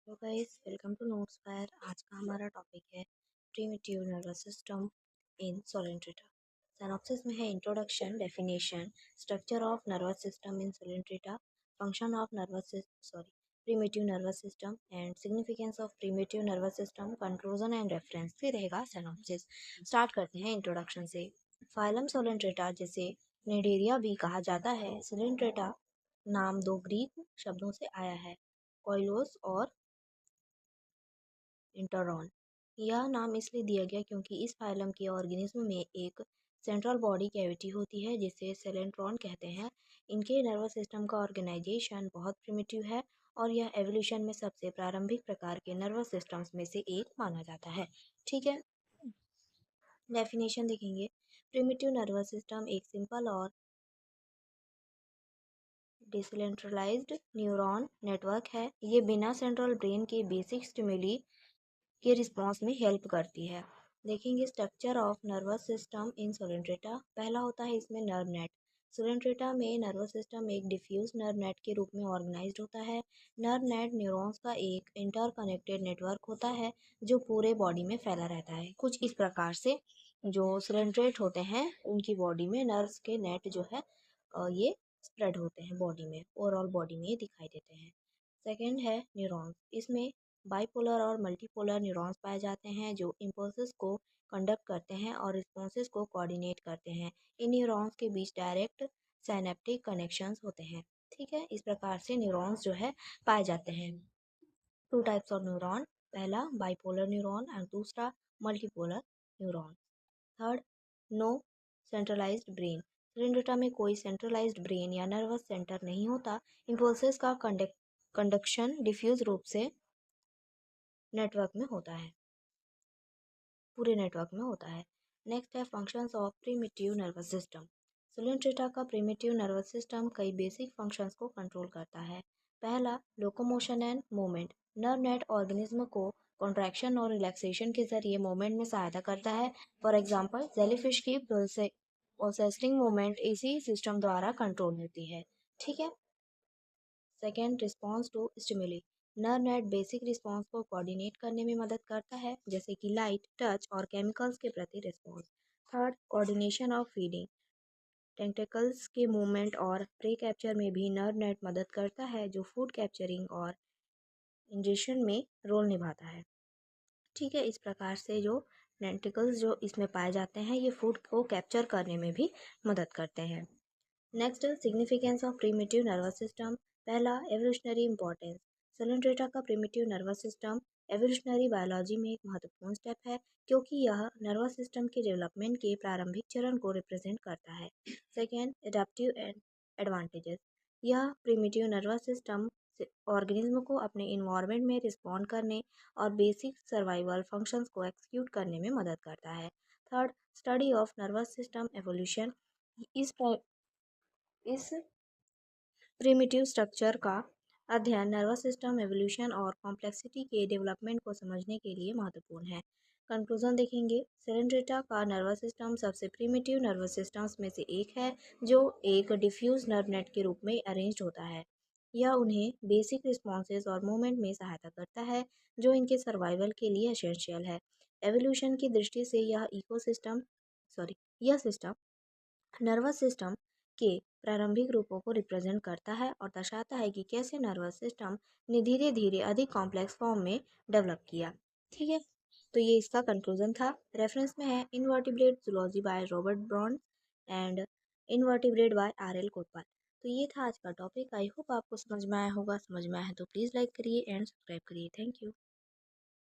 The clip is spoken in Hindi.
तो guys welcome to Notes Fire. आज का हमारा टॉपिक है primitive nervous system in Coelenterata. Synopsis में है introduction, definition, structure of nervous system in Coelenterata, function of primitive nervous system and significance of primitive nervous system, conclusion and reference. फिर रहेगा सिनॉप्सिस। स्टार्ट करते हैं इंट्रोडक्शन से। फाइलम सोलेंट्रेटा, जिसे निडेरिया भी कहा जाता है, सोलेंट्रेटा नाम दो ग्रीक शब्दों से आया है, कोइलोस और इंटरॉन। यह नाम इसलिए दिया गया क्योंकि इस फाइलम के ऑर्गेनिज्म में एक सेंट्रल बॉडी कैविटी होती है जिसे सेलेंट्रॉन कहते हैं। इनके नर्वस सिस्टम का ऑर्गेनाइजेशन बहुत प्रिमिटिव है और यह एवोल्यूशन में सबसे प्रारंभिक प्रकार के नर्वस सिस्टम्स में से एक माना जाता है। ठीक है, डेफिनेशन देखेंगे। प्रिमिटिव नर्वस सिस्टम एक सिंपल और डिसेंट्रलाइज्ड न्यूरॉन नेटवर्क है। ये बिना सेंट्रल ब्रेन के बेसिक स्टिमुली के रिस्पॉन्स में हेल्प करती है। देखेंगे structure of nervous system in Coelenterata. पहला होता है इसमें नर्व नेट। सोलेंट्रेटा में नर्वस सिस्टम एक डिफ्यूज नर्व नेट के रूप में ऑर्गेनाइज्ड होता है। नर्व नेट न्यूरॉन्स का एक इंटरकनेक्टेड नेटवर्क होता है जो पूरे बॉडी में फैला रहता है। कुछ इस प्रकार से जो सोलेंट्रेट होते हैं उनकी बॉडी में नर्व्स के नेट जो है ये स्प्रेड होते हैं बॉडी में, ओवरऑल बॉडी में ये दिखाई देते हैं। सेकेंड है न्यूरॉन्स। इसमें बाइपोलर और मल्टीपोलर न्यूरॉन्स पाए जाते हैं जो इम्पल्सेस को कंडक्ट करते हैं और रिस्पॉन्सेस को कोऑर्डिनेट करते हैं। इन न्यूरॉन्स के बीच डायरेक्ट साइनेप्टिक कनेक्शंस होते हैं। ठीक है, इस प्रकार से न्यूरॉन्स जो है पाए जाते हैं। टू टाइप्स ऑफ न्यूरॉन, पहला बाइपोलर न्यूरॉन और दूसरा multipolar neuron. Third, no centralized brain. Coelenterata में कोई सेंट्रलाइज्ड ब्रेन या नर्वस सेंटर नहीं होता। इम्पल्सेस का कंडक्शन डिफ्यूज रूप से नेटवर्क में होता है, पूरे नेटवर्क में होता है। नेक्स्ट है functions of primitive nervous system. Coelenterata का प्रिमिटिव नर्वस सिस्टम कई बेसिक फंक्शंस को कंट्रोल करता है। पहला, locomotion and movement. Nerve net organism को कॉन्ट्रैक्शन और रिलैक्सेशन के जरिए मूवमेंट में सहायता करता है। फॉर एग्जांपल जेलीफिश की प्रोसेसिंग मूवमेंट इसी सिस्टम द्वारा कंट्रोल होती है। ठीक है। Second, response to stimuli. Nerve net basic response को कोऑर्डिनेट करने में मदद करता है, जैसे कि लाइट, टच और केमिकल्स के प्रति response. Third, coordination of feeding. Tentacles के मूवमेंट और प्रे कैप्चर में भी नर्व नेट मदद करता है, जो फूड कैप्चरिंग और इंजेशन में रोल निभाता है। ठीक है, इस प्रकार से जो टेंटेकल्स जो इसमें पाए जाते हैं ये फूड को कैप्चर करने में भी मदद करते हैं। Next, significance of primitive nervous system. पहला, एवोल्यूशनरी इंपॉर्टेंस। सोलेंट्रेटा का primitive nervous system evolutionary biology में एक महत्वपूर्ण स्टेप है क्योंकि यह नर्वस सिस्टम के डेवलपमेंट के प्रारंभिक चरण को रिप्रेजेंट करता है। Second, adaptive advantages. यह प्रीमिटिव नर्वस सिस्टम ऑर्गेनिज्म को अपने इन्वायरमेंट में रिस्पॉन्ड करने और बेसिक सर्वाइवल फंक्शंस को एक्सिक्यूट करने में मदद करता है। Third, study of nervous system evolution. इस प्रिमिटिव स्ट्रक्चर का अध्ययन नर्वस सिस्टम एवोल्यूशन और कॉम्प्लेक्सिटी के डेवलपमेंट को समझने के लिए महत्वपूर्ण है। कंक्लूजन देखेंगे। सेरेंड्रेटा का नर्वस सिस्टम सबसे प्रिमिटिव नर्वस सिस्टम्स में से एक है जो एक डिफ्यूज नर्व नेट के रूप में अरेंज्ड होता है। यह उन्हें बेसिक रिस्पॉन्सेज और मूवमेंट में सहायता करता है जो इनके सर्वाइवल के लिए एसेंशियल है। एवोल्यूशन की दृष्टि से यह सिस्टम नर्वस सिस्टम के प्रारंभिक रूपों को रिप्रेजेंट करता है और दर्शाता है कि कैसे नर्वस सिस्टम ने धीरे धीरे अधिक कॉम्प्लेक्स फॉर्म में डेवलप किया। ठीक है, तो ये इसका कंक्लूजन था। रेफरेंस में है invertebrate zoology by Robert Brown and invertebrate by RL Kotpal. तो ये था आज का टॉपिक। आई होप आपको समझ में आया होगा। समझ में आया है तो प्लीज़ लाइक करिए एंड सब्सक्राइब करिए। Thank you.